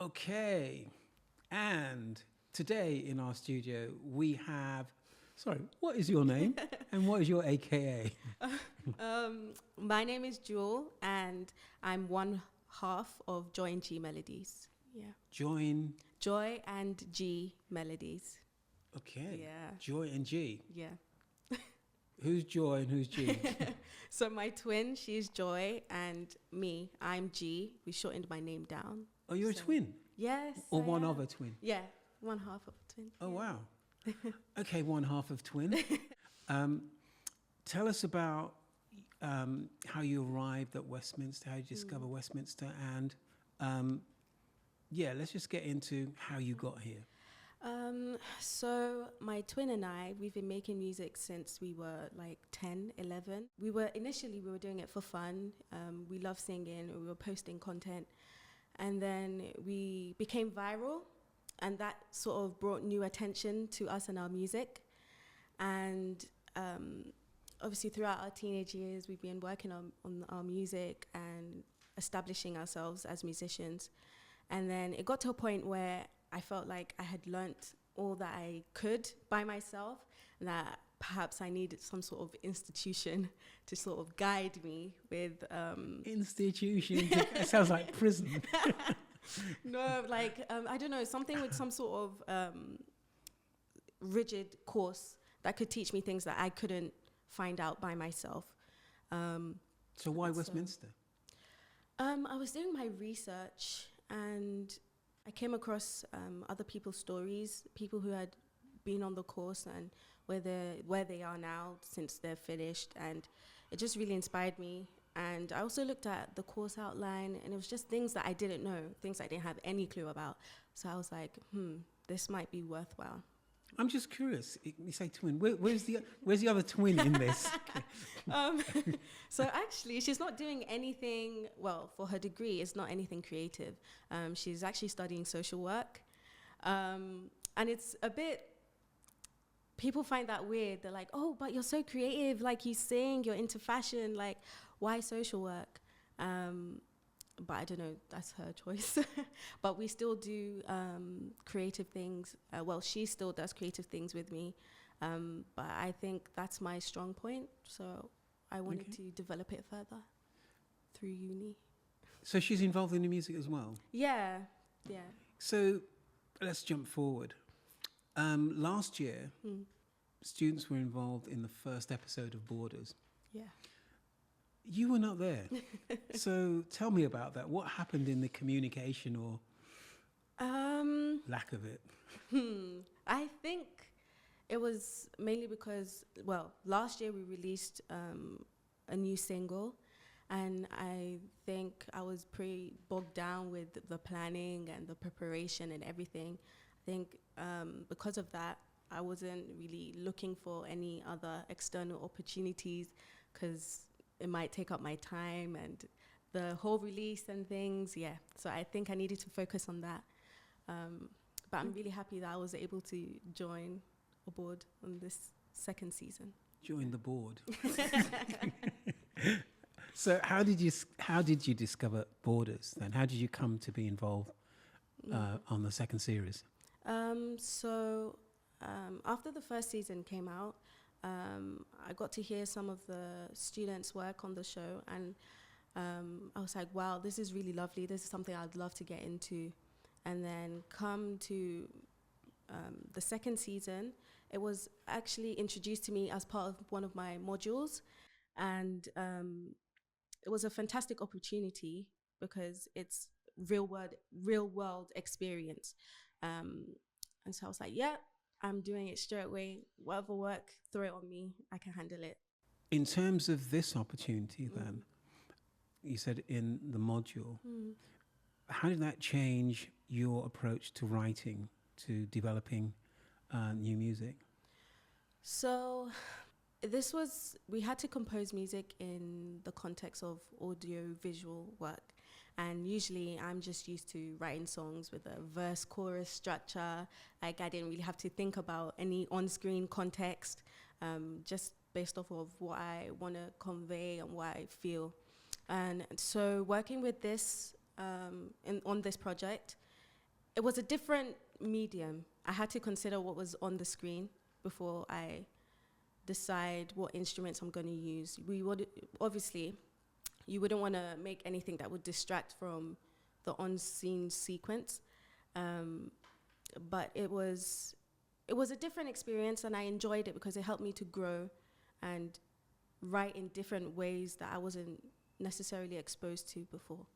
Okay, and today in our studio we have. Sorry, what is your name and what is your AKA? My name is Jewel, and I'm one half of Joy Jee Melodies. Yeah. Join. Joy and G Melodies. Okay. Yeah. Joy and G. Yeah. Who's Joy and who's G? So my twin, she's Joy, and me, I'm G. We shortened my name down. Oh, you're a twin? Yes. Or I one am. of a twin? Yeah, one half of a twin. Oh, yeah. wow. Okay, one half of twin. Um, tell us about how you arrived at Westminster, how you discover Westminster, and yeah, let's just get into how you got here. So my twin and I, we've been making music since we were like 10, 11. We were doing it for fun. We love singing, we were posting content. And then we became viral, and that sort of brought new attention to us and our music. And obviously throughout our teenage years, we've been working on our music and establishing ourselves as musicians. And then it got to a point where I felt like I had learnt all that I could by myself, and that perhaps I needed some sort of institution to sort of guide me with... Institution? That sounds like prison. No, like, I don't know, something with some sort of rigid course that could teach me things that I couldn't find out by myself. So why Westminster? I was doing my research, and I came across other people's stories, people who had been on the course and where they are now since they're finished, and it just really inspired me. And I also looked at the course outline, and it was just things that I didn't know, things I didn't have any clue about. So I was like, this might be worthwhile. I'm just curious. You say twin. Where's the other twin in this? So actually, she's not doing anything. Well, for her degree, it's not anything creative. She's actually studying social work, and it's a bit. People find that weird. They're like, "Oh, but you're so creative. Like you sing, you're into fashion. Like, why social work?" But I don't know, that's her choice. But we still do creative things. Well, she still does creative things with me. But I think that's my strong point. So I wanted to develop it further through uni. So she's involved in the music as well? Yeah, yeah. So let's jump forward. Last year, students were involved in the first episode of Borders. Yeah. You were not there. So tell me about that. What happened in the communication or lack of it? I think it was mainly because, well, last year we released a new single, and I think I was pretty bogged down with the planning and the preparation and everything. I think because of that, I wasn't really looking for any other external opportunities, because it might take up my time and the whole release and things, yeah. So I think I needed to focus on that. But I'm really happy that I was able to join aboard on this second season. Join the board. So how did you discover Borders then? How did you come to be involved on the second series? So after the first season came out, I got to hear some of the students' work on the show, and I was like, wow, this is really lovely. This is something I'd love to get into. And then come to the second season, it was actually introduced to me as part of one of my modules. And it was a fantastic opportunity because it's real world experience. And so I was like, yeah, I'm doing it straight away. Whatever work, throw it on me. I can handle it. In terms of this opportunity then, you said in the module, how did that change your approach to writing, to developing new music? So we had to compose music in the context of audio-visual work. And usually I'm just used to writing songs with a verse chorus structure. Like I didn't really have to think about any on-screen context, just based off of what I want to convey and what I feel. And so working with this on this project, it was a different medium. I had to consider what was on the screen before I decide what instruments I'm going to use. We would obviously, you wouldn't want to make anything that would distract from the on-scene sequence, but it was a different experience, and I enjoyed it because it helped me to grow and write in different ways that I wasn't necessarily exposed to before.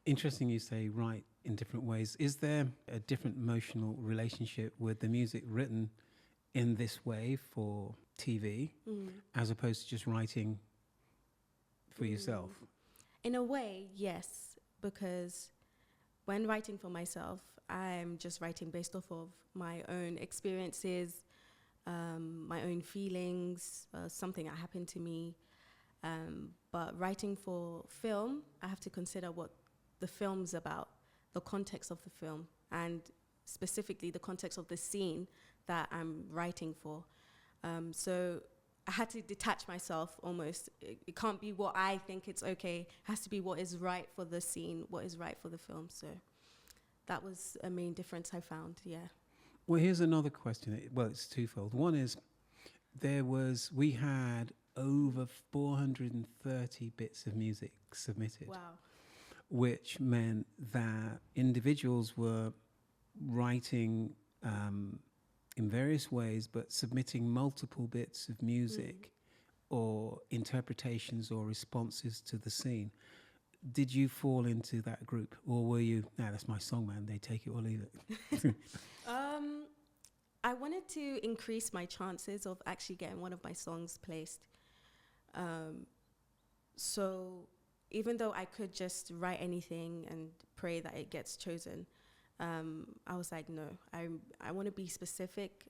Interesting you say write in different ways. Is there a different emotional relationship with the music written in this way for TV as opposed to just writing for yourself? In a way, yes, because when writing for myself, I'm just writing based off of my own experiences, my own feelings, something that happened to me. But writing for film, I have to consider what the film's about, the context of the film, and specifically the context of the scene that I'm writing for. So I had to detach myself almost. It can't be what I think it's okay. It has to be what is right for the scene, what is right for the film. So that was a main difference I found, yeah. Well, here's another question. Well, it's twofold. One is we had over 430 bits of music submitted. Wow. Which meant that individuals were writing in various ways, but submitting multiple bits of music or interpretations or responses to the scene. Did you fall into that group, or were you, that's my song, man, they take it or leave it? I wanted to increase my chances of actually getting one of my songs placed. So even though I could just write anything and pray that it gets chosen, I was like, no, I want to be specific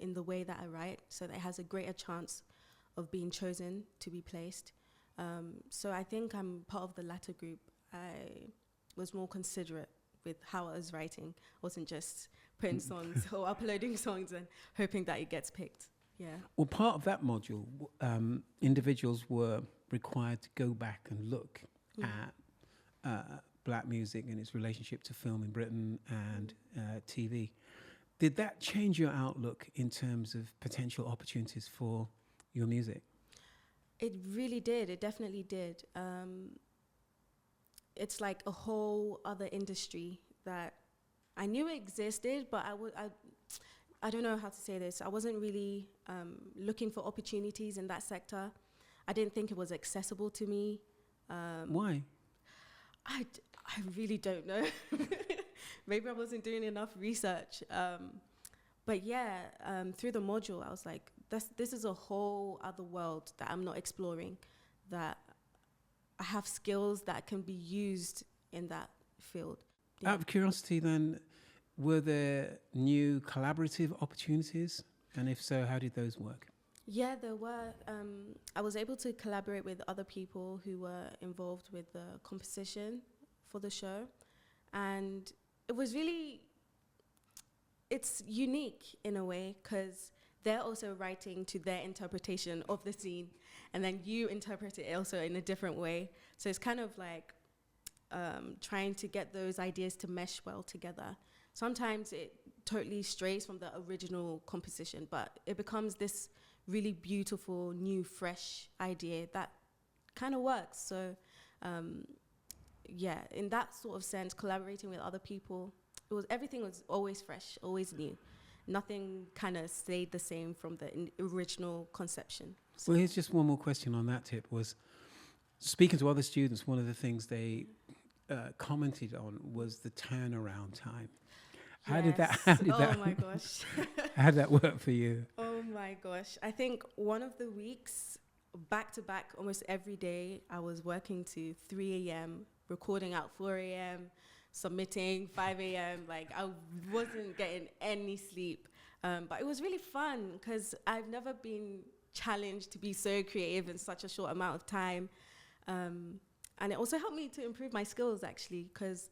in the way that I write so that it has a greater chance of being chosen to be placed. So I think I'm part of the latter group. I was more considerate with how I was writing. I wasn't just putting songs or uploading songs and hoping that it gets picked. Yeah. Well, part of that module, individuals were required to go back and look at black music and its relationship to film in Britain and TV. Did that change your outlook in terms of potential opportunities for your music? It really did. It definitely did. It's like a whole other industry that I knew it existed, but I don't know how to say this. I wasn't really looking for opportunities in that sector. I didn't think it was accessible to me. Why? I really don't know. Maybe I wasn't doing enough research. But yeah, through the module, I was like, this is a whole other world that I'm not exploring, that I have skills that can be used in that field. Yeah. Out of curiosity then, were there new collaborative opportunities? And if so, how did those work? Yeah, there were. I was able to collaborate with other people who were involved with the composition for the show. And it was really, it's unique in a way because they're also writing to their interpretation of the scene. And then you interpret it also in a different way. So it's kind of like trying to get those ideas to mesh well together. Sometimes it totally strays from the original composition, but it becomes this really beautiful, new, fresh idea that kind of works. So, yeah, in that sort of sense, collaborating with other people, everything was always fresh, always new. Nothing kind of stayed the same from the original conception. So. Well, here's just one more question on that tip. Was speaking to other students, one of the things they commented on was the turnaround time. How did that? Oh my gosh! How did that work for you? Oh my gosh! I think one of the weeks, back to back, almost every day, I was working to 3 a.m., recording at 4 a.m., submitting 5 a.m. Like I wasn't getting any sleep, but it was really fun because I've never been challenged to be so creative in such a short amount of time, and it also helped me to improve my skills actually because.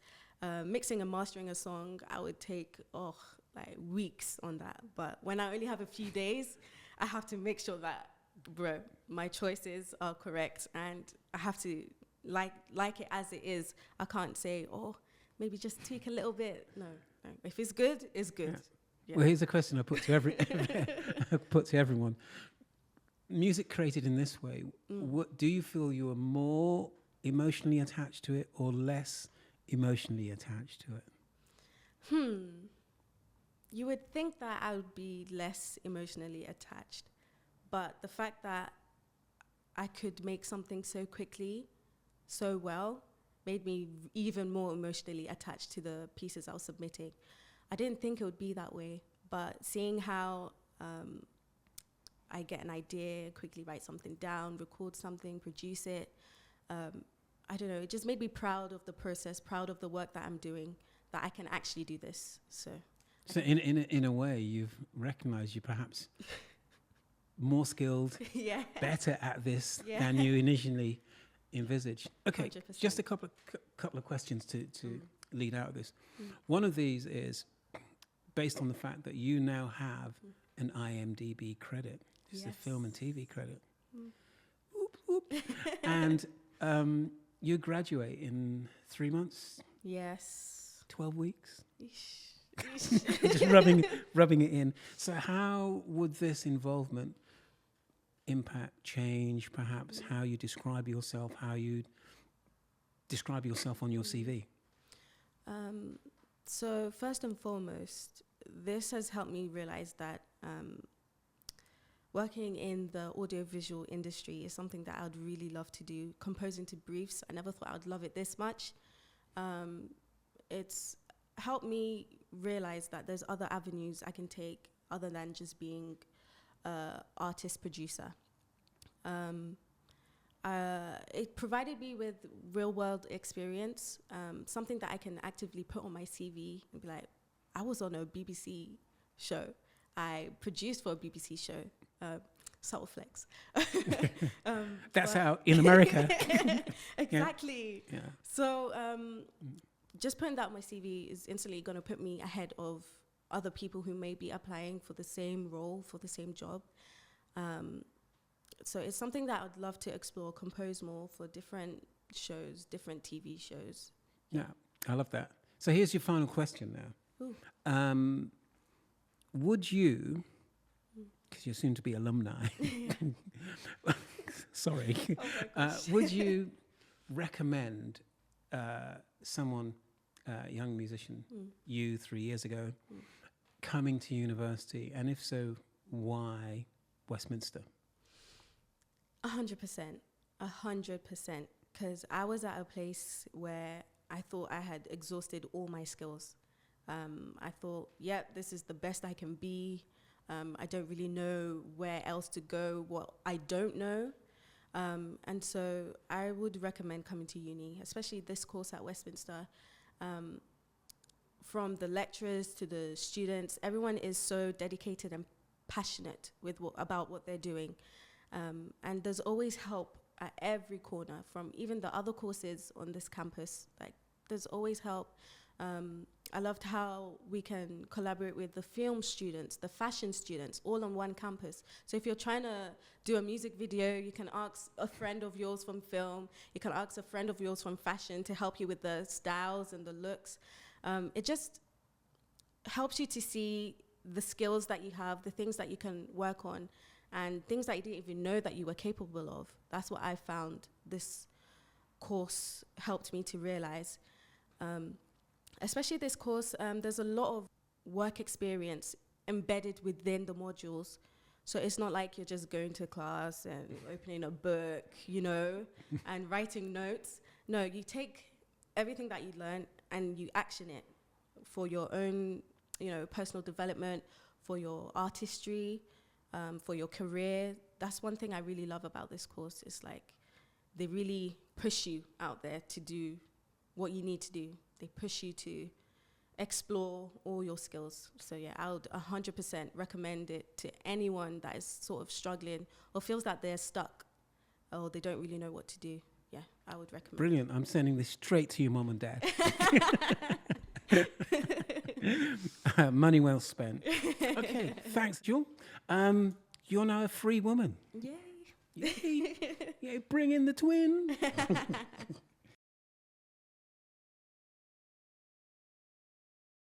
Mixing and mastering a song, I would take like weeks on that. But when I only have a few days, I have to make sure that, my choices are correct, and I have to like it as it is. I can't say, maybe just tweak a little bit. No. If it's good, it's good. Yeah. Yeah. Well, here's a question I put to everyone. Music created in this way, do you feel you are more emotionally attached to it or less emotionally attached to it? You would think that I would be less emotionally attached, but the fact that I could make something so quickly, so well, made me even more emotionally attached to the pieces I was submitting. I didn't think it would be that way, but seeing how I get an idea, quickly write something down, record something, produce it, I don't know, it just made me proud of the process, proud of the work that I'm doing, that I can actually do this. So in a way, you've recognized you're perhaps more skilled, better at this than you initially envisaged. Okay, 100%. Just a couple of questions to lead out of this. One of these is based on the fact that you now have an IMDb credit. It's a film and TV credit. And you graduate in 3 months? Yes. 12 weeks? Just rubbing it in. So how would this involvement impact, change, perhaps, how you describe yourself, how you describe yourself on your CV? So first and foremost, this has helped me realize that working in the audiovisual industry is something that I would really love to do. Composing to briefs, I never thought I would love it this much. It's helped me realize that there's other avenues I can take other than just being artist producer. It provided me with real world experience, something that I can actively put on my CV and be like, I was on a BBC show. I produced for a BBC show, subtle flex. That's how in America. Exactly. Yeah. So just putting that on my CV is instantly going to put me ahead of other people who may be applying for the same role, for the same job. So it's something that I'd love to explore, compose more for different shows, different TV shows. Yeah, I love that. So here's your final question now. Would you, because you're soon to be alumni, sorry, would you recommend someone, a young musician, you 3 years ago, coming to university? And if so, why Westminster? 100%. 100%. Because I was at a place where I thought I had exhausted all my skills. I thought, this is the best I can be. I don't really know where else to go, what I don't know. And so I would recommend coming to uni, especially this course at Westminster. From the lecturers to the students, everyone is so dedicated and passionate about what they're doing. And there's always help at every corner, from even the other courses on this campus. Like, there's always help. I loved how we can collaborate with the film students, the fashion students, all on one campus. So if you're trying to do a music video, you can ask a friend of yours from film, you can ask a friend of yours from fashion to help you with the styles and the looks. It just helps you to see the skills that you have, the things that you can work on, and things that you didn't even know that you were capable of. That's what I found this course helped me to realize. Especially this course, there's a lot of work experience embedded within the modules. So it's not like you're just going to class and opening a book, and writing notes. No, you take everything that you learn and you action it for your own, personal development, for your artistry, for your career. That's one thing I really love about this course. It's like they really push you out there to do what you need to do. They push you to explore all your skills. So yeah, I would 100% recommend it to anyone that is sort of struggling or feels that they're stuck or they don't really know what to do. Yeah, I would recommend. Brilliant. I'm sending this straight to your mum and dad. Money well spent. Okay, thanks, Jewel. You're now a free woman. Yay. Yay. Yay, bring in the twin.